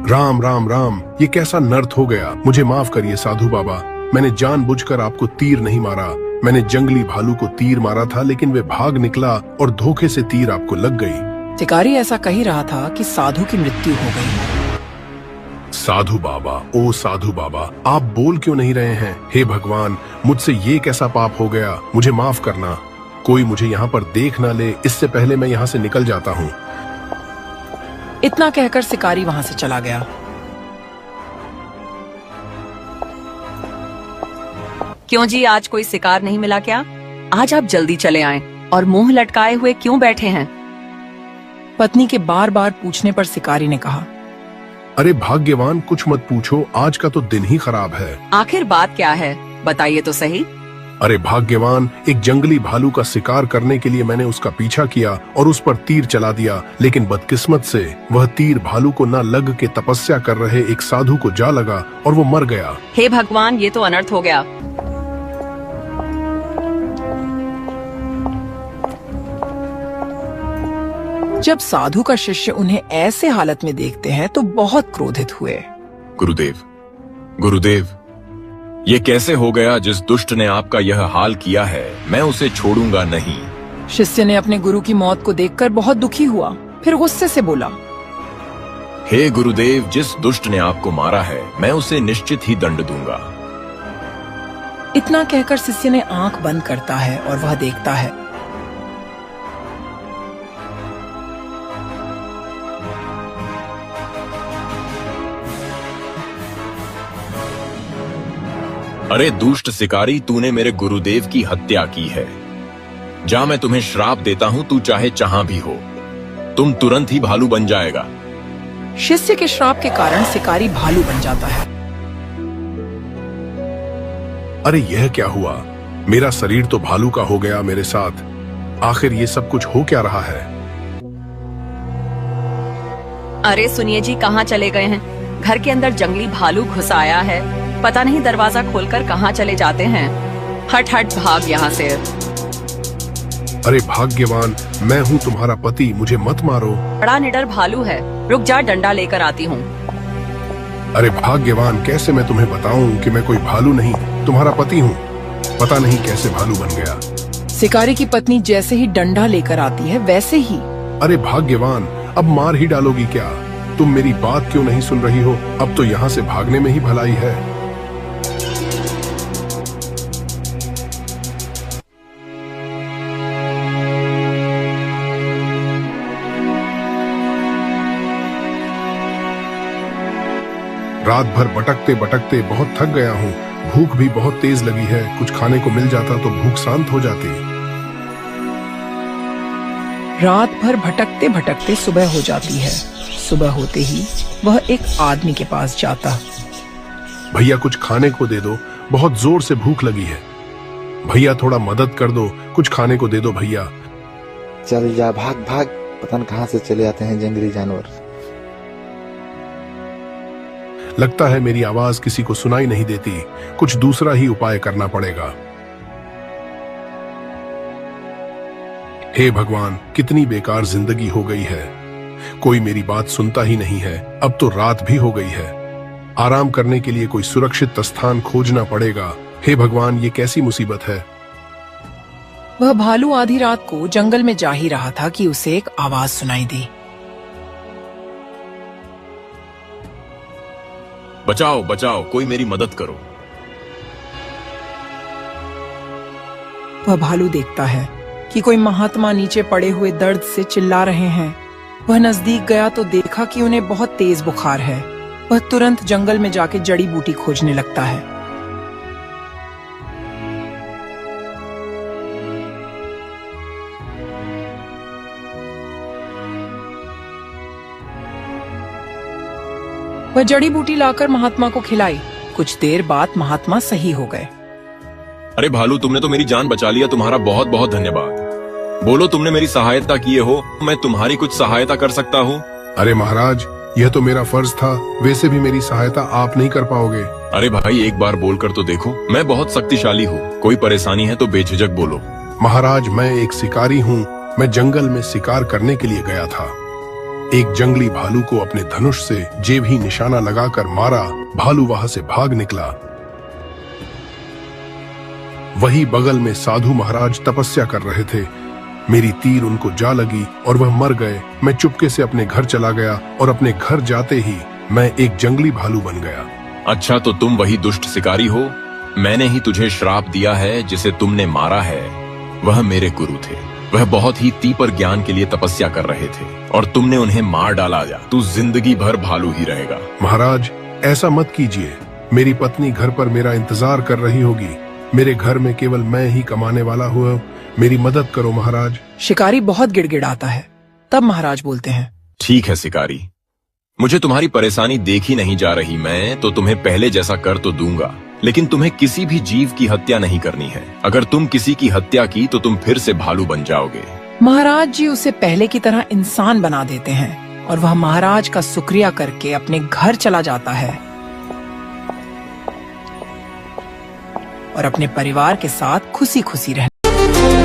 राम राम राम, ये कैसा नर्थ हो गया। मुझे माफ करिए साधु बाबा, मैंने जानबूझकर आपको तीर नहीं मारा। मैंने जंगली भालू को तीर मारा था, लेकिन वे भाग निकला और धोखे से तीर आपको लग गई। शिकारी ऐसा कह ही रहा था कि साधु की मृत्यु हो गई। साधु बाबा, ओ साधु बाबा, आप बोल क्यों नहीं रहे हैं? हे भगवान, मुझसे ये कैसा पाप हो गया? मुझे माफ करना। कोई मुझे यहाँ पर देख ना ले, इससे पहले मैं यहाँ से निकल जाता हूँ। इतना कहकर शिकारी वहाँ से चला गया। क्यों जी, आज कोई शिकार नहीं मिला क्या? आज आप जल्दी चले आएं और मुंह लटकाए हुए क्यों बैठे हैं? पत्नी के बार बार पूछने पर शिकारी ने कहा, अरे भाग्यवान, कुछ मत पूछो, आज का तो दिन ही खराब है। आखिर बात क्या है, बताइए तो सही। अरे भाग्यवान, एक जंगली भालू का शिकार करने के लिए मैंने उसका पीछा किया और उस पर तीर चला दिया, लेकिन बदकिस्मत से वह तीर भालू को न लग के तपस्या कर रहे एक साधु को जा लगा और वो मर गया। हे भगवान, ये तो अनर्थ हो गया। जब साधु का शिष्य उन्हें ऐसे हालत में देखते हैं तो बहुत क्रोधित हुए। गुरुदेव, गुरुदेव, ये कैसे हो गया? जिस दुष्ट ने आपका यह हाल किया है, मैं उसे छोड़ूंगा नहीं। शिष्य ने अपने गुरु की मौत को देखकर बहुत दुखी हुआ, फिर गुस्से से बोला, हे गुरुदेव, जिस दुष्ट ने आपको मारा है, मैं उसे निश्चित ही दंड दूंगा। इतना कहकर शिष्य ने आंख बंद करता है और वह देखता है। अरे दुष्ट शिकारी, तूने मेरे गुरुदेव की हत्या की है। जा, मैं तुम्हें श्राप देता हूँ, तू चाहे जहां भी हो, तुम तुरंत ही भालू बन जाएगा। शिष्य के श्राप के कारण शिकारी भालू बन जाता है। अरे यह क्या हुआ? मेरा शरीर तो भालू का हो गया मेरे साथ। आखिर ये सब कुछ हो क्या रहा है? अरे सुनिए जी, कहाँ चले गए हैं? घर के अंदर जंगली भालू घुस आया है, पता नहीं दरवाजा खोलकर कहाँ चले जाते हैं। हट हट, भाग यहाँ से। अरे भाग्यवान, मैं हूँ तुम्हारा पति, मुझे मत मारो। बड़ा निडर भालू है, रुक जा, डंडा लेकर आती हूँ। अरे भाग्यवान, कैसे मैं तुम्हें बताऊं कि मैं कोई भालू नहीं, तुम्हारा पति हूँ। पता नहीं कैसे भालू बन गया। शिकारी की पत्नी जैसे ही डंडा लेकर आती है वैसे ही। अरे भाग्यवान, अब मार ही डालोगी क्या? तुम मेरी बात क्यों नहीं सुन रही हो? अब तो यहाँ से भागने में ही भलाई है। रात भर भटकते भटकते बहुत थक गया हूँ, भूख भी बहुत तेज लगी है। कुछ खाने को मिल जाता तो भूख शांत हो जाती। रात भर भटकते भटकते सुबह हो जाती है। सुबह होते ही वह एक आदमी के पास जाता। भैया कुछ खाने को दे दो, बहुत जोर से भूख लगी है। भैया थोड़ा मदद कर दो, कुछ खाने को दे दो भैया। चल जा, भाग भाग, पता नहीं कहाँ से चले आते हैं जंगली जानवर। लगता है मेरी आवाज किसी को सुनाई नहीं देती, कुछ दूसरा ही उपाय करना पड़ेगा। हे भगवान, कितनी बेकार जिंदगी हो गई है। कोई मेरी बात सुनता ही नहीं है। अब तो रात भी हो गई है। आराम करने के लिए कोई सुरक्षित स्थान खोजना पड़ेगा। हे भगवान, ये कैसी मुसीबत है। वह भालू आधी रात को जंगल में जा ही रहा था कि उसे एक आवाज सुनाई दी। बचाओ बचाओ, कोई मेरी मदद करो। वह भालू देखता है कि कोई महात्मा नीचे पड़े हुए दर्द से चिल्ला रहे हैं। वह नजदीक गया तो देखा कि उन्हें बहुत तेज बुखार है। वह तुरंत जंगल में जाके जड़ी बूटी खोजने लगता है। वह जड़ी बूटी लाकर महात्मा को खिलाई। कुछ देर बाद महात्मा सही हो गए। अरे भालू, तुमने तो मेरी जान बचा लिया, तुम्हारा बहुत बहुत धन्यवाद। बोलो, तुमने मेरी सहायता किए हो, मैं तुम्हारी कुछ सहायता कर सकता हूँ? अरे महाराज, यह तो मेरा फर्ज था, वैसे भी मेरी सहायता आप नहीं कर पाओगे। अरे भाई, एक बार बोलकर तो देखो, मैं बहुत शक्तिशाली हूँ। कोई परेशानी है तो बेझिझक बोलो। महाराज, मैं एक शिकारी हूँ। मैं जंगल में शिकार करने के लिए गया था। एक जंगली भालू को अपने धनुष से जेब ही निशाना लगाकर मारा। भालू वहां से भाग निकला। वही बगल में साधु महाराज तपस्या कर रहे थे। मेरी तीर उनको जा लगी और वह मर गए। मैं चुपके से अपने घर चला गया और अपने घर जाते ही मैं एक जंगली भालू बन गया। अच्छा, तो तुम वही दुष्ट शिकारी हो। मैंने ही तुझे श्राप दिया है। जिसे तुमने मारा है वह मेरे गुरु थे। वह बहुत ही तीव्र ज्ञान के लिए तपस्या कर रहे थे और तुमने उन्हें मार डाला। तू जिंदगी भर भालू ही रहेगा। महाराज, ऐसा मत कीजिए। मेरी पत्नी घर पर मेरा इंतजार कर रही होगी। मेरे घर में केवल मैं ही कमाने वाला हूँ। मेरी मदद करो महाराज। शिकारी बहुत गिड़गिड़ाता है। तब महाराज बोलते हैं, ठीक है शिकारी, मुझे तुम्हारी परेशानी देखी नहीं जा रही। मैं तो तुम्हें पहले जैसा कर तो दूंगा, लेकिन तुम्हें किसी भी जीव की हत्या नहीं करनी है। अगर तुम किसी की हत्या की तो तुम फिर से भालू बन जाओगे। महाराज जी उसे पहले की तरह इंसान बना देते हैं और वह महाराज का शुक्रिया करके अपने घर चला जाता है और अपने परिवार के साथ खुशी खुशी रहता है।